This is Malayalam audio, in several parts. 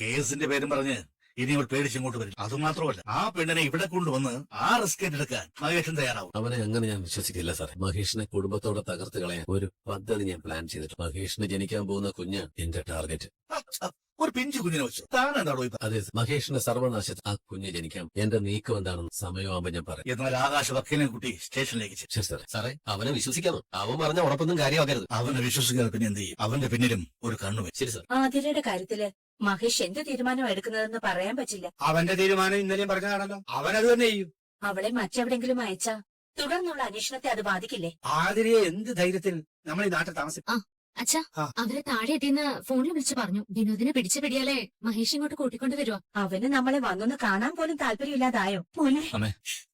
കേസിന്റെ പേരും പറഞ്ഞ് ഇനി ഇവൾ പേടിച്ചിങ്ങോട്ട് വരും. അതുമാത്രമല്ല, ആ പെണ്ണിനെ ഇവിടെ കൊണ്ടുവന്ന് ആ റിസ്ക് ഏറ്റെടുക്കാൻ മഹേഷൻ തയ്യാറാവും. അവനെ അങ്ങനെ ഞാൻ വിശ്വസിക്കില്ല സാറേ. മഹേഷിനെ കുടുംബത്തോടെ തകർത്ത് കളയാൻ ഒരു പദ്ധതി ഞാൻ പ്ലാൻ ചെയ്തിട്ട് മഹേഷിന് ജനിക്കാൻ പോകുന്ന കുഞ്ഞ് എന്റെ ടാർഗറ്റ്. ഒരു പിഞ്ചു കുഞ്ഞിനെ വെച്ചു താനെന്താണോ ഇപ്പൊ? അതെ, മഹേഷിന്റെ സർവനാശത്തിൽ ആ കുഞ്ഞ് ജനിക്കാം. എന്റെ നീക്കം എന്താണെന്ന് സമയമാകുമ്പോ ഞാൻ പറയാം. എന്നാൽ ആകാശ വക്കീലിനെ കുട്ടി സ്റ്റേഷനിലേക്ക് ചെല്ലും. ശരി സാറേ. സാറേ, അവനെ വിശ്വസിക്കാമോ? അവൻ പറഞ്ഞ ഉറപ്പൊന്നും കാര്യമാക്കരുത്. അവനെ വിശ്വസിക്കാതെ പിന്നെ എന്ത് ചെയ്യും? അവന്റെ പിന്നിലും ഒരു കണ്ണു. ശരി സാർ. ആതിരയുടെ കാര്യത്തില് മഹേഷ് എന്ത് തീരുമാനം എടുക്കുന്നതെന്ന് പറയാൻ പറ്റില്ല. അവന്റെ തീരുമാനം ഇന്നലെയും പറഞ്ഞതാണല്ലോ, അവനത് തന്നെ ചെയ്യും. അവളെ മറ്റെവിടെങ്കിലും അയച്ചാ തുടർന്നുള്ള അന്വേഷണത്തെ അത് ബാധിക്കില്ലേ? ആതിരയെ എന്ത് ധൈര്യത്തിൽ നമ്മൾ ഈ നാട്ടിൽ താമസിക്കും? അച്ഛാ, ആ. അവരെ താഴെ എത്തിയെന്ന് ഫോണിൽ വിളിച്ചു പറഞ്ഞു. വിനോദിനെ പിടിച്ചു പിടിയാലേ മഹേഷ് ഇങ്ങോട്ട് കൂട്ടിക്കൊണ്ട് വരുവാ. അവന് നമ്മളെ വന്നൊന്ന് കാണാൻ പോലും താല്പര്യമില്ലാതായോ? മോനെ,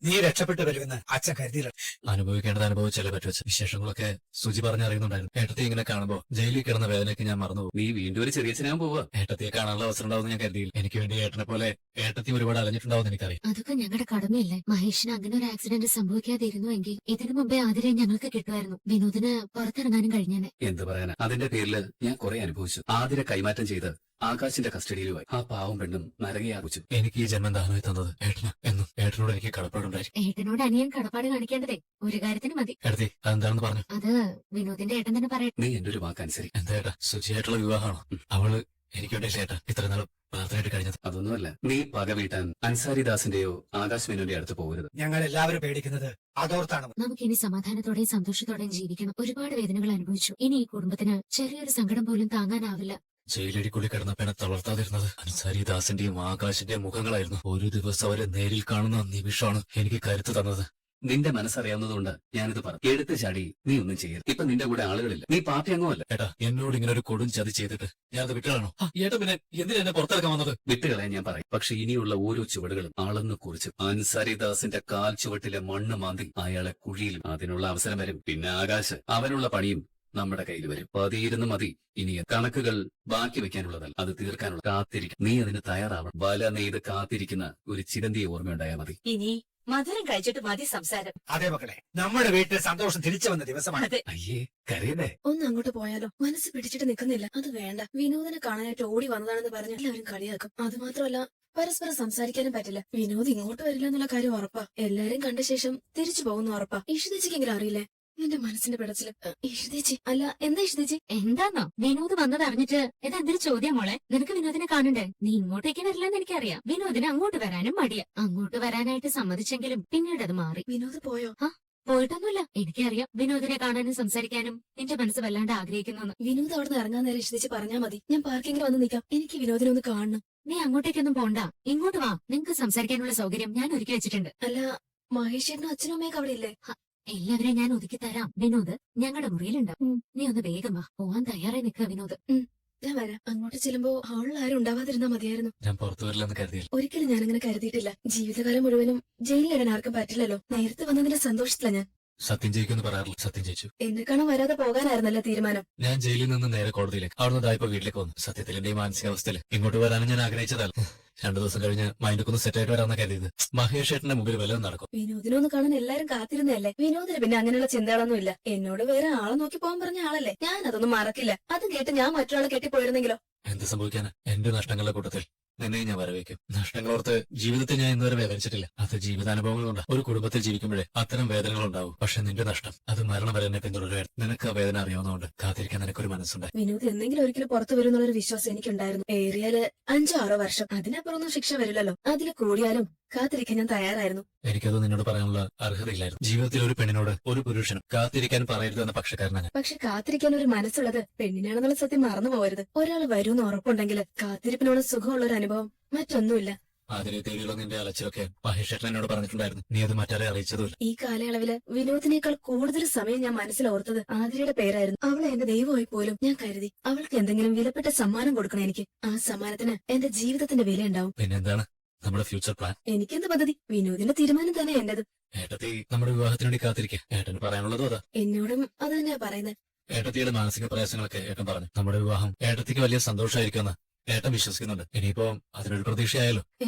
നീ രക്ഷപ്പെട്ടു വരുമെന്ന് അച്ഛൻ കരുതിയില്ല. അനുഭവിക്കേണ്ടത് അനുഭവിച്ചല്ലേ പറ്റുവച്ച്. വിശേഷങ്ങളൊക്കെ സുചി പറഞ്ഞറിയുന്നുണ്ടായിരുന്നു. ഏട്ടത്തി ഇങ്ങനെ കാണുമ്പോ ജയിലിൽ കിടന്ന വേദനയ്ക്ക് ഞാൻ മറന്നുപോകും. നീ വീണ്ടും ഒരു ചെറിയ അച്ഛനാൻ പോവുക. ഏട്ടത്തിയെ കാണാനുള്ള അവസരം ഉണ്ടാവും ഞാൻ കരുതിയില്ല. എനിക്ക് വേണ്ടി ഏട്ടനെ പോലെ ഏട്ടത്തി ഒരുപാട് അലഞ്ഞിട്ടുണ്ടാവും എനിക്കറിയാം. അതൊക്കെ ഞങ്ങളുടെ കടമയല്ലേ. മഹേഷിന് അങ്ങനെ ഒരു ആക്സിഡന്റ് സംഭവിക്കാതിരുന്നുവെങ്കിൽ ഇതിനു മുമ്പേ ആതിരെ ഞങ്ങൾക്ക് കിട്ടുമായിരുന്നു. വിനോദിന് പുറത്തിറങ്ങാനും കഴിഞ്ഞേനെ. എന്ത് പറയാനാ, അതിന്റെ പേരില് ഞാൻ കുറെ അനുഭവിച്ചു. ആതിരെ കൈമാറ്റം ചെയ്ത് ആകാശിന്റെ കസ്റ്റഡിയിലുമായി. ആ പാവം പെണ്ണും നരകയാകുച്ചു. എനിക്ക് ഈ ജന്മം ദാനമായി തന്നത് ഏട്ടന്. എന്നും ഏട്ടനോട് എനിക്ക് കടപ്പാടുണ്ടായിരിക്കും. ഏട്ടനോട് അനിയൻ കടപ്പാട് കാണിക്കേണ്ടതേ ഒരു കാര്യത്തിന് മതി. ഏട്ടത്തി, അതെന്താണെന്ന് പറഞ്ഞു. അത് വിനോദിന്റെ ഏട്ടൻ തന്നെ പറയട്ടെ. നീ എന്റെ ഒരു വാക്കനുസരിച്ച്. എന്താ ഏട്ടാ, സുചിയായിട്ടുള്ള വിവാഹമാണോ? അവള് എനിക്ക് വേണ്ടി ഏട്ടാ ഇത്ര നാളും പ്രാർത്ഥനയായിട്ട് കഴിഞ്ഞത്. അതൊന്നുമല്ല. നീ പക വീട്ടാൻ അൻസാരിദാസിന്റെയോ ആകാശ് മേനോന്റെ അടുത്ത് പോകരുത്. ഞങ്ങൾ എല്ലാവരും പേടിക്കുന്നത് അതോർത്താണ്. നമുക്കിനി സമാധാനത്തോടെയും സന്തോഷത്തോടെയും ജീവിക്കണം. ഒരുപാട് വേദനകൾ അനുഭവിച്ചു. ഇനി ഈ കുടുംബത്തിന് ചെറിയൊരു സങ്കടം പോലും താങ്ങാനാവില്ല. ജയിലടിക്കുള്ളിൽ കിടന്ന പെണ്ണെ തളർത്താതിരുന്നത് അൻസാരിദാസിന്റെയും ആകാശിന്റെയും മുഖങ്ങളായിരുന്നു. ഒരു ദിവസം അവരെ നേരിൽ കാണുന്ന നിമിഷമാണ് എനിക്ക് കരുത്ത് തന്നത്. നിന്റെ മനസ്സറിയാവുന്നതുകൊണ്ട് ഞാനിത് പറഞ്ഞു. എടുത്ത് ചാടി നീ ഒന്നും ചെയ്യരുത്. ഇപ്പൊ നിന്റെ കൂടെ ആളുകളില്ല. നീ പാർട്ടി അംഗമല്ല. ഏട്ടാ, എന്നോട് ഇങ്ങനെ ഒരു കൊടും ചതി ചെയ്തിട്ട് ഞാനത് വിട്ടുകളാണോ? ഏട്ടാ, പിന്നെ എന്തിനാ എന്നെ പുറത്തിറക്കാൻ വന്നത്? വിട്ടുകളയാൻ ഞാൻ പറയും. പക്ഷെ ഇനിയുള്ള ഓരോ ചുവടുകളും ആളെന്ന് കുറിച്ച് അൻസാരിദാസിന്റെ കാൽ ചുവട്ടിലെ മണ്ണ് മാന്തി അയാളെ കുഴിയിലും. അതിനുള്ള അവസരം വരും. പിന്നെ ആകാശ്, അവനുള്ള പണിയും നമ്മുടെ കയ്യിൽ വരും. പതിയിരുന്ന് മതി. ഇനി കണക്കുകൾ ബാക്കി വെക്കാനുള്ളതല്ല, അത് തീർക്കാനുള്ള. കാത്തിരിക്കും. നീ അതിന് തയ്യാറാവണം. വല നെയ്ത് കാത്തിരിക്കുന്ന ഒരു ചിരന്തിയെ ഓർമ്മയുണ്ടായാൽ മതി. ഇനി മധുരം കഴിച്ചിട്ട് മതി സംസാരം. അതെ മക്കളെ, നമ്മുടെ വീട്ടിൽ സന്തോഷം തിരിച്ചു വന്ന ദിവസമാണ്. അതെ. അയ്യേ, കരയല്ലേ? ഒന്ന് അങ്ങോട്ട് പോയാലോ? മനസ്സ് പിടിച്ചിട്ട് നിൽക്കുന്നില്ല. അത് വേണ്ട. വിനോദിനെ കാണാനായിട്ട് ഓടി വന്നതാണെന്ന് പറഞ്ഞ് എല്ലാവരും കളിയാക്കും. അത് മാത്രമല്ല, പരസ്പരം സംസാരിക്കാനും പറ്റില്ല. വിനോദ് ഇങ്ങോട്ട് വരില്ല എന്നുള്ള കാര്യം ഉറപ്പാ. എല്ലാരും കണ്ട ശേഷം തിരിച്ചു പോകുന്ന ഉറപ്പാ. ഇഷിതേച്ചിക്കെങ്കിലും അറിയില്ലേ എന്റെ മനസ്സിന്റെ പിടച്ചില്? ഇഷിതേച്ചി അല്ല, എന്താ ഇഷിതേച്ചി? എന്താന്നോ വിനോദ് വന്നത് അറിഞ്ഞിട്ട് ഇതെന്തൊരു ചോദ്യം മോളെ? നിനക്ക് വിനോദിനെ കാണണ്ടേ? നീ ഇങ്ങോട്ടേക്ക് വരില്ലെന്ന് എനിക്കറിയാം. വിനോദിന് അങ്ങോട്ട് വരാനും മടിയാ. അങ്ങോട്ട് വരാനായിട്ട് സമ്മതിച്ചെങ്കിലും പിന്നീട് അത് മാറി. വിനോദ് പോയോ? പോയിട്ടൊന്നുമില്ല. എനിക്കറിയാം വിനോദിനെ കാണാനും സംസാരിക്കാനും എന്റെ മനസ്സ് വല്ലാണ്ട് ആഗ്രഹിക്കുന്നു. വിനോദ് അവിടെ നിന്ന് ഇറങ്ങാൻ നേരം ഇഷിതേച്ചി പറഞ്ഞാ മതി. ഞാൻ പാർക്കിങ്ങിൽ വന്ന് നിൽക്കാം. എനിക്ക് വിനോദിനെ ഒന്ന് കാണണം. നീ അങ്ങോട്ടേക്കൊന്നും പോണ്ട, ഇങ്ങോട്ട് വാ. നിങ്ങക്ക് സംസാരിക്കാനുള്ള സൗകര്യം ഞാൻ ഒരുക്കി വെച്ചിട്ടുണ്ട്. അല്ല, മഹേഷേട്ടനും അച്ഛനും അമ്മയൊക്കെ അവിടെ ഇല്ലേ? എല്ലാവരെയും ഞാൻ ഒതുക്കി തരാം. വിനോദ് ഞങ്ങളുടെ മുറിയിലുണ്ടാവും. നീ ഒന്ന് വേഗം വാ. പോവാൻ തയ്യാറായി നിൽക്കുക വിനോദ്. ഞാൻ വരാം. അങ്ങോട്ട് ചെല്ലുമ്പോ ഹാളിൽ ആരും ഉണ്ടാവാതിരുന്നാ മതിയായിരുന്നു. ഞാൻ പുറത്തു വരില്ലെന്ന് കരുതിയില്ല. ഒരിക്കലും ഞാനങ്ങനെ കരുതിയിട്ടില്ല. ജീവിതകാലം മുഴുവനും ജയിലിലിടാൻ ആർക്കും പറ്റില്ലല്ലോ. നേരത്തെ വന്നതിന്റെ സന്തോഷത്തില ഞാൻ. സത്യം ജയിക്കുമെന്ന് പറയാറില്ല. സത്യം ജയിച്ചു. എന്നെ കാണാൻ വരാതെ പോകാനായിരുന്നല്ലോ തീരുമാനം. ഞാൻ ജയിലിൽ നിന്ന് നേരെ കോടതിയിലേക്ക്, അവിടുന്ന് ഇതായിപ്പോ വീട്ടിലേക്ക് വന്നു. സത്യത്തിൽ എന്റെ ഈ മാനസികാവസ്ഥയിൽ ഇങ്ങോട്ട് വരാനും ഞാൻ ആഗ്രഹിച്ചതല്ല. 2 ദിവസം കഴിഞ്ഞ് മൈൻഡൊക്കെ ഒന്ന് സെറ്റ് ആയിട്ട് വരാമെന്ന് കരുതിയത്. മഹേഷ് ഏട്ടന്റെ മുമ്പിൽ വല്ലതും നടക്കും. വിനോദിനൊന്ന് കാണാൻ എല്ലാരും കാത്തിരുന്നല്ലേ. വിനോദിന് പിന്നെ അങ്ങനെയുള്ള ചിന്തകളൊന്നും ഇല്ല. എന്നോട് വേറെ ആളെ നോക്കി പോകാൻ പറഞ്ഞ ആളല്ലേ. ഞാൻ അതൊന്നും മറക്കില്ല. അത് കേട്ട് ഞാൻ മറ്റൊരാളെ കെട്ടിപ്പോയിരുന്നെങ്കിലോ? എന്ത് സംഭവിക്കാന്? എന്റെ നഷ്ടങ്ങളുടെ കൂട്ടത്തിൽ നിന്നെ ഞാൻ വരവേക്കും. നഷ്ടങ്ങളോർത്ത് ജീവിതത്തിൽ ഞാൻ ഇന്നുവരെ വേദനിച്ചിട്ടില്ല. അത് ജീവിതാനുഭവങ്ങൾ കൊണ്ട്. ഒരു കുടുംബത്തിൽ ജീവിക്കുമ്പോഴേ അത്തരം വേദനകൾ ഉണ്ടാവും. പക്ഷെ നിന്റെ നഷ്ടം അത് മരണം വരെ എന്നെ പിന്തുടരുകയാണ്. നിനക്ക് ആ വേദന അറിയാവുന്നതുകൊണ്ട് കാത്തിരിക്കാൻ നിനക്കൊരു മനസ്സുണ്ടായി. വിനോദ് എന്തെങ്കിലും ഒരിക്കലും പുറത്തു വരുമെന്നുള്ളൊരു വിശ്വാസം എനിക്കുണ്ടായിരുന്നു. ഏറിയാല് 5-6 വർഷം. അതിനപ്പുറമൊന്നും ശിക്ഷ വരില്ലല്ലോ. അതിൽ കൂടിയാലും കാത്തിരിക്കാൻ ഞാൻ തയ്യാറായിരുന്നു. എനിക്കത് നിന്നോട് പറയാനുള്ള അർഹതയില്ലായിരുന്നു. ജീവിതത്തിൽ ഒരു പെണ്ണിനോട് ഒരു പുരുഷനും കാത്തിരിക്കാൻ പറയരുത് എന്ന പക്ഷക്കാരനാണ്. പക്ഷെ കാത്തിരിക്കാൻ ഒരു മനസ്സുള്ളത് പെണ്ണിനാണെന്നുള്ള സത്യം മറന്നു പോകരുത്. ഒരാൾ വരുമെന്ന് ഉറപ്പുണ്ടെങ്കിൽ കാത്തിരിപ്പിനോട് സുഖമുള്ള ഒരു അനുഭവം മറ്റൊന്നുമില്ല. അതിനെ തേടിയുള്ള നിന്റെ അലച്ചിലൊക്കെ മഹേഷ് ഏട്ടൻ എന്നോട് പറഞ്ഞിട്ടുണ്ടായിരുന്നു. നീ അത് മറ്റാരെ അറിയിച്ചതുമില്ല. ഈ കാലയളവില് വിനോദിനേക്കാൾ കൂടുതൽ സമയം ഞാൻ മനസ്സിലോർത്തത് ആതിരയുടെ പേരായിരുന്നു. അവളെ എന്റെ ദൈവമായി പോലും ഞാൻ കരുതി. അവൾക്ക് എന്തെങ്കിലും വിലപ്പെട്ട സമ്മാനം കൊടുക്കണം എനിക്ക്. ആ സമ്മാനത്തിന് എന്റെ ജീവിതത്തിന്റെ വില ഉണ്ടാവും. പിന്നെന്താണ് നമ്മുടെ ഫ്യൂച്ചർ പ്ലാൻ? എനിക്കെന്ത് പദ്ധതി? വിനോദിന്റെ തീരുമാനം തന്നെ എന്റേത്. ഏട്ടത്തി നമ്മുടെ വിവാഹത്തിന് വേണ്ടി കാത്തിരിക്കുക. ഏട്ടന് പറയാനുള്ളതും അതാ. എന്നോടും അത് തന്നെയാ പറയുന്നത്. ഏട്ടത്തിയുടെ മാനസിക പ്രയാസങ്ങളൊക്കെ ഏട്ടൻ പറഞ്ഞു. നമ്മുടെ വിവാഹം ഏട്ടത്തിക്ക് വലിയ സന്തോഷമായിരിക്കുമെന്ന് ഏട്ടൻ വിശ്വസിക്കുന്നുണ്ട്. ഇനിയിപ്പോ അതിനൊരു പ്രതീക്ഷയായാലോ?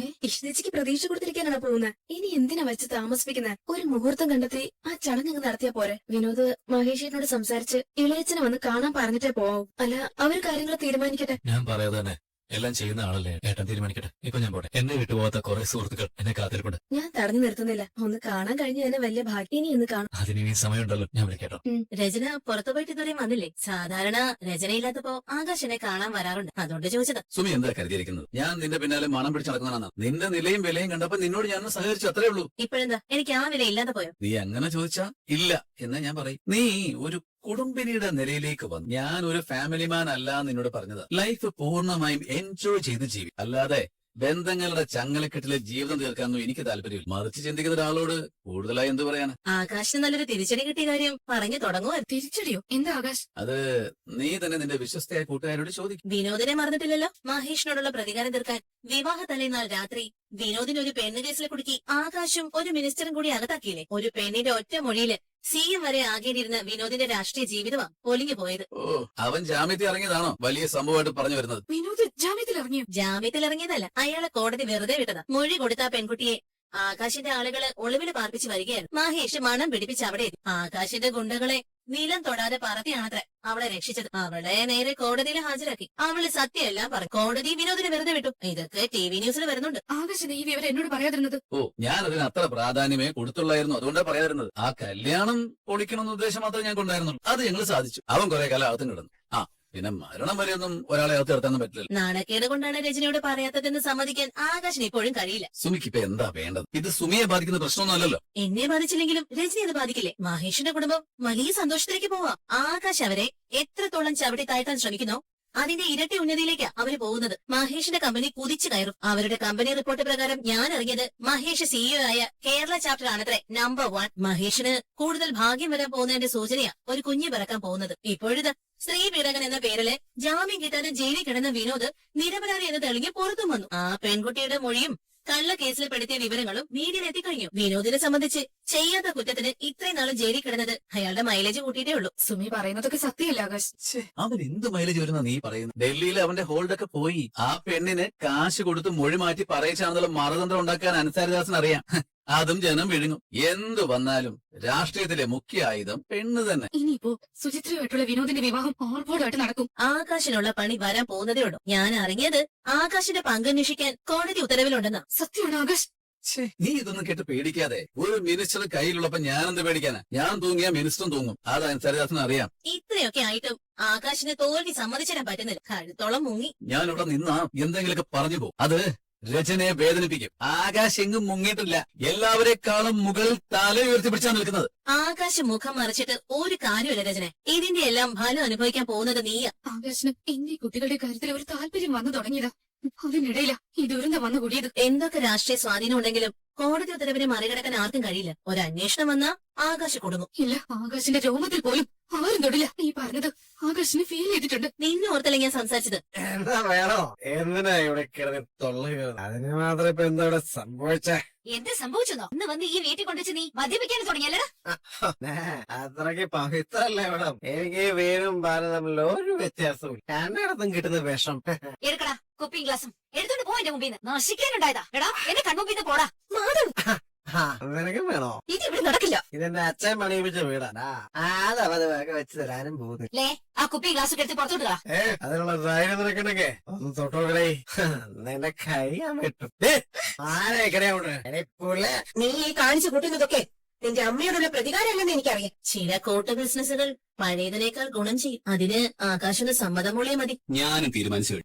ഇഷ്ടിച്ചിക്ക് പ്രതീക്ഷ കൊടുത്തിരിക്കാനാണ് പോകുന്നത്. ഇനി എന്തിനാ വെച്ച് താമസിപ്പിക്കുന്നത്? ഒരു മുഹൂർത്തം കണ്ടെത്തി ആ ചടങ്ങ് നടത്തിയാ പോരെ. വിനോദ് മഹേഷിനോട് സംസാരിച്ച് ഇളയച്ചനെ വന്ന് കാണാൻ പറഞ്ഞിട്ടേ പോവും. അല്ല, അവര് കാര്യങ്ങൾ തീരുമാനിക്കട്ടെ. ഞാൻ പറയാതെ തന്നെ എല്ലാം ചെയ്യുന്ന ആളല്ലേ ഏട്ടൻ തീരുമാനിക്കട്ടെ. ഇപ്പൊ ഞാൻ പോട്ടെ. എന്നെ വിട്ടുപോകാത്ത കുറെ സുഹൃത്തുക്കൾ എന്നെ കാത്തിരിപ്പുണ്ട്. ഞാൻ തടഞ്ഞു നിർത്തുന്നില്ല. ഒന്ന് കാണാൻ കഴിഞ്ഞ തന്നെ വലിയ ഭാഗ്യം. ഇനി ഒന്ന് കാണാം. അതിന് ഇനി സമയമുണ്ടല്ലോ, ഞാൻ വിളിക്കട്ടോ. രചന പുറത്തു പോയിട്ട് ഇതുവരെയും വന്നില്ലേ? സാധാരണ രചനയില്ലാത്തപ്പോ ആകാശനെ കാണാൻ വരാറുണ്ട്, അതുകൊണ്ട് ചോദിച്ചത്. സുമി എന്താ കരുതിയിരിക്കുന്നത്? ഞാൻ നിന്റെ പിന്നാലെ മണം പിടിച്ച് നടക്കുന്നതാണ്. നിന്റെ നിലയും വിലയും കണ്ടപ്പോ നിന്നോട് ഞാൻ സഹകരിച്ചു, അത്രേ ഉള്ളൂ. ഇപ്പോഴെന്താ എനിക്ക് ആ വില ഇല്ലാതെ പോയോ? നീ അങ്ങനെ ചോദിച്ചാ ഇല്ല എന്നാ ഞാൻ പറയും. നീ ഒരു കുടുംബിനിയുടെ നിലയിലേക്ക് വന്നു. ഞാൻ ഒരു ഫാമിലി മാൻ അല്ല നിന്നോട് പറഞ്ഞത്. ലൈഫ് പൂർണ്ണമായും എൻജോയ് ചെയ്ത് ജീവി, അല്ലാതെ ബന്ധങ്ങളുടെ ചങ്ങലക്കെട്ടിലെ ജീവിതം തീർക്കാനൊന്നും എനിക്ക് താല്പര്യമില്ല. മറിച്ച് ചിന്തിക്കുന്ന ഒരാളോട് കൂടുതലായി എന്ത് പറയാനാ? ആകാശിന് നല്ലൊരു തിരിച്ചടി കിട്ടിയ കാര്യം പറഞ്ഞു തുടങ്ങുമായിരുന്നു. തിരിച്ചടിയോ? എന്താ ആകാശ്? അത് നീ തന്നെ നിന്റെ വിശ്വസ്തയായ കൂട്ടുകാരോട് ചോദിക്കും. വിനോദിനെ മറന്നിട്ടില്ലല്ലോ. മഹേഷിനോടുള്ള പ്രതികാരം തീർക്കാൻ വിവാഹ തലേന്നാൾ രാത്രി വിനോദിന് ഒരു പെണ്ണ് കേസിൽ കുടുക്കി ആകാശും ഒരു മിനിസ്റ്ററും കൂടി അകത്താക്കിയില്ലേ? ഒരു പെണ്ണിന്റെ ഒറ്റ മൊഴിയില് സിഎം വരെ ആകേണ്ടിയിരുന്ന വിനോദിന്റെ രാഷ്ട്രീയ ജീവിതമാ പൊലിഞ്ഞു പോയത്. ഓ, അവൻ ജാമ്യത്തിൽ ഇറങ്ങിയതാണോ വലിയ സംഭവമായിട്ട് പറഞ്ഞു വരുന്നത്? വിനോദ് ജാമ്യത്തിൽ ഇറങ്ങിയോ? ജാമ്യത്തിൽ ഇറങ്ങിയതല്ല, അയാളെ കോടതി വെറുതെ വിട്ടതാ. മൊഴി കൊടുത്ത പെൺകുട്ടിയെ ആകാശിന്റെ ആളുകള് ഒളിവില് പാർപ്പിച്ച് വരികയായിരുന്നു. മഹേഷ് മണം പിടിപ്പിച്ച് അവിടെ എത്തി. ആകാശിന്റെ ഗുണ്ടകളെ നിലം തൊടാതെ പറത്തിയാണത്രേ അവളെ രക്ഷിച്ചത്. അവളെ നേരെ കോടതിയിൽ ഹാജരാക്കി. അവള് സത്യമെല്ലാം പറഞ്ഞു. കോടതി വിനോദിനെ വെറുതെ വിട്ടു. ഇതൊക്കെ TV ന്യൂസിൽ വരുന്നുണ്ട്. ആകാശിന് ഈ വിവരം എന്നോട് പറയാതിരുന്നത്? ഓ, ഞാൻ അതിന് അത്ര പ്രാധാന്യമേ കൊടുത്തുള്ളായിരുന്നു, അതുകൊണ്ടാ പറയാതിരുന്നത്. ആ കല്യാണം പൊളിക്കണമെന്ന ഉദ്ദേശം മാത്രമേ ഞാൻ കൊണ്ടായിരുന്നുള്ളൂ. അത് ഞങ്ങൾ സാധിച്ചു. അവൻ കുറെ കാലം അകത്തും കിടന്നു. ആ, പിന്നെ മരണം വരെയൊന്നും ഒരാളെ അകത്ത് കിടത്താനൊന്നും പറ്റില്ല. നാണക്കേട് കൊണ്ടാണ് രജനിയോട് പറയാത്തതെന്ന് സമ്മതിക്കാൻ ആകാശിന് ഇപ്പോഴും കഴിയില്ല. സുമിക്ക് ഇപ്പൊ എന്താ വേണ്ടത്? ഇത് സുമിയെ ബാധിക്കുന്ന പ്രശ്നമൊന്നുമല്ലല്ലോ. എന്നെ ബാധിച്ചില്ലെങ്കിലും രജനി അത് ബാധിക്കില്ലേ? മഹേഷിന്റെ കുടുംബം വലിയ സന്തോഷത്തിലേക്ക് പോവാം. ആകാശ് അവരെ എത്രത്തോളം ചവിട്ടി താഴ്ത്താൻ ശ്രമിക്കുന്നോ അതിന്റെ ഇരട്ടി ഉന്നതിയിലേക്കാ അവര് പോകുന്നത്. മഹേഷിന്റെ കമ്പനി കുതിച്ചു കയറും. അവരുടെ കമ്പനി റിപ്പോർട്ട് പ്രകാരം ഞാൻ അറിഞ്ഞത് മഹേഷ് CEO ആയ കേരള ചാപ്റ്റർ ആണത്രേ നമ്പർ 1. മഹേഷിന് കൂടുതൽ ഭാഗ്യം വരാൻ പോകുന്നതിന്റെ സൂചനയാ ഒരു കുഞ്ഞ് പിറക്കാൻ പോകുന്നത്. ഇപ്പോഴിത് സ്ത്രീ പീഡകൻ എന്ന പേരില് ജാമ്യം കിട്ടാതെ ജയിലിൽ കിടന്ന വിനോദ് നിരപരാധി എന്ന് തെളിഞ്ഞ് പുറത്തും വന്നു. ആ പെൺകുട്ടിയുടെ മൊഴിയും കള്ളക്കേസിൽ പെടുത്തിയ വിവരങ്ങളും മീഡിയയിൽ എത്തിക്കഴിഞ്ഞു. വിനോദിനെ സംബന്ധിച്ച് ചെയ്യാത്ത കുറ്റത്തിന് ഇത്രയും നാളും ജയിലിൽ കിടന്നത് അയാളുടെ മൈലേജ് കൂട്ടിയിട്ടേ ഉള്ളൂ. സുമി പറയുന്നതൊക്കെ സത്യമല്ല ആകാശ്. അവൻ എന്ത് മൈലേജ് വരുന്ന നീ പറയുന്നു? ഡൽഹിയിൽ അവന്റെ ഹോൾഡൊക്കെ പോയി. ആ പെണ്ണിന് കാശ് കൊടുത്ത് മൊഴി മാറ്റി പറയിച്ചാണെന്നുള്ള മറുതന്ത്രം ഉണ്ടാക്കാൻ അൻസാരിദാസിന് അറിയാം. അതും ജനം വിഴുങ്ങും. എന്തു വന്നാലും രാഷ്ട്രീയത്തിലെ മുഖ്യ ആയുധം പെണ്ണ് തന്നെ. ഇനിയിപ്പോ സുചിത്രയുമായിട്ടുള്ള വിനോദിന്റെ വിവാഹം ഓർബോർഡായിട്ട് നടക്കും. ആകാശിനുള്ള പണി വരാൻ പോകുന്നതേ ഉള്ളൂ. ഞാൻ അറിഞ്ഞത് ആകാശിന്റെ പങ്കന്വേഷിക്കാൻ കോടതി ഉത്തരവിലുണ്ടെന്നാ. സത്യമാണ് ആകാശ്. നീ ഇതൊന്നും കേട്ട് പേടിക്കാതെ. ഒരു മിനിസ്റ്റർ കയ്യിലുള്ളപ്പോ ഞാനെന്ത് പേടിക്കാനാ? ഞാൻ തൂങ്ങിയാ മിനിസ്റ്ററും തൂങ്ങും. അത് അൻസാരിദാസിന് അറിയാം. ഇത്രയൊക്കെ ആയിട്ടും ആകാശിന് തോൽവി സമ്മതിച്ചിടാൻ പറ്റുന്നില്ല. കഴുത്തോളം മുങ്ങി. ഞാനിവിടെ നിന്നാ എന്തെങ്കിലുമൊക്കെ പറഞ്ഞു പോകും. അത് രചനയെ വേദനിപ്പിക്കും. ആകാശ് എങ്ങും മുങ്ങിയിട്ടില്ല. എല്ലാവരെക്കാളും മുകളിൽ തല ഉയർത്തിപ്പിടിച്ചാ നിൽക്കുന്നത്. ആകാശം മുഖം മറിച്ചിട്ട് ഒരു കാര്യമില്ല രചന. ഇതിന്റെ എല്ലാം ഫലം അനുഭവിക്കാൻ പോകുന്നത് നീയാ. ആകാശിന് എന്റെ കുട്ടികളുടെ കാര്യത്തിൽ ഒരു താല്പര്യം വന്നു തുടങ്ങിയതാ. അതിനിടയിലാ ഈ ദുരന്തം വന്നു കൂടിയത്. എന്തൊക്കെ രാഷ്ട്രീയ സ്വാധീനം ഉണ്ടെങ്കിലും കോടതി ഉത്തരവിനെ മറികടക്കാൻ ആർക്കും കഴിയില്ല. ഒരു അന്വേഷണം വന്നാ ആകാശ് കൊടുങ്ങും. ഇല്ല, ആകാശിന്റെ രോമത്തിൽ പോലും ആരും തൊടില്ല. ഈ പറഞ്ഞത് ആകാശിന് ഫീൽ ചെയ്തിട്ടുണ്ട്. നിന്നെ ഓർത്തല്ല ഞാൻ സംസാരിച്ചത്. എന്താ വേണോ? എന്തിനാ ഇവിടെ കിടന്ന് തൊള്ളുക? അതിന് മാത്രം ഇപ്പൊ എന്താ ഇവിടെ സംഭവിച്ചേ? എന്ത് സംഭവിച്ചെന്നോ? ഇന്ന് വന്ന് ഈ വീട്ടിൽ കൊണ്ടുവച്ച് നീ മദ്യപിക്കാൻ തുടങ്ങിയല്ലടാ. അത്രയ്ക്ക് പവിത്രല്ല ഇവിടെ. എനിക്ക് ഈ വീടും പാലും തമ്മിൽ ഒരു വ്യത്യാസവും രണ്ടിടത്തും കിട്ടുന്ന വിഷം. എടുക്കടാ കുപ്പിയും ഗ്ലാസും എടുത്തോണ്ട് പോ എന്റെ മുമ്പിൽ നിന്ന്. നശിക്കാനുണ്ടായതാ. എടാ എന്റെ കൺമുമ്പിൽ നിന്ന് പോടാ. നിനക്കും വേണോ? ഇത് ഇവിടെ നടക്കില്ല. ഇതെന്റെ അച്ഛൻ പണിയിപ്പിച്ച വീടാണ്. അതവത് വെച്ച് തരാനും പോകുന്നു. ലേ, ആ കുപ്പിയും ഗ്ലാസും എടുത്ത് പുറത്തോട്ട് കളാ. അതിനുള്ള ധൈര്യം നിനക്കുണ്ടെങ്കി ഒന്ന് തൊട്ടോക്കടേ. നിന്റെ കൈ ഞാൻ വിട്ടു. ആരെ കടയാവുണ്ട്? നീ ഈ കാണിച്ചു കൂട്ടുന്നതൊക്കെ നിന്റെ അമ്മയോടുള്ള പ്രതികാരമല്ലെന്ന് എനിക്കറിയാം. ചില കോട്ട് ബിസിനസ്സുകൾ പഴയതിനേക്കാൾ ഗുണം ചെയ്യും. അതിന് ആകാശന് സമ്മതമൂളേ മതി. ഞാനും തീരുമാനിച്ചു.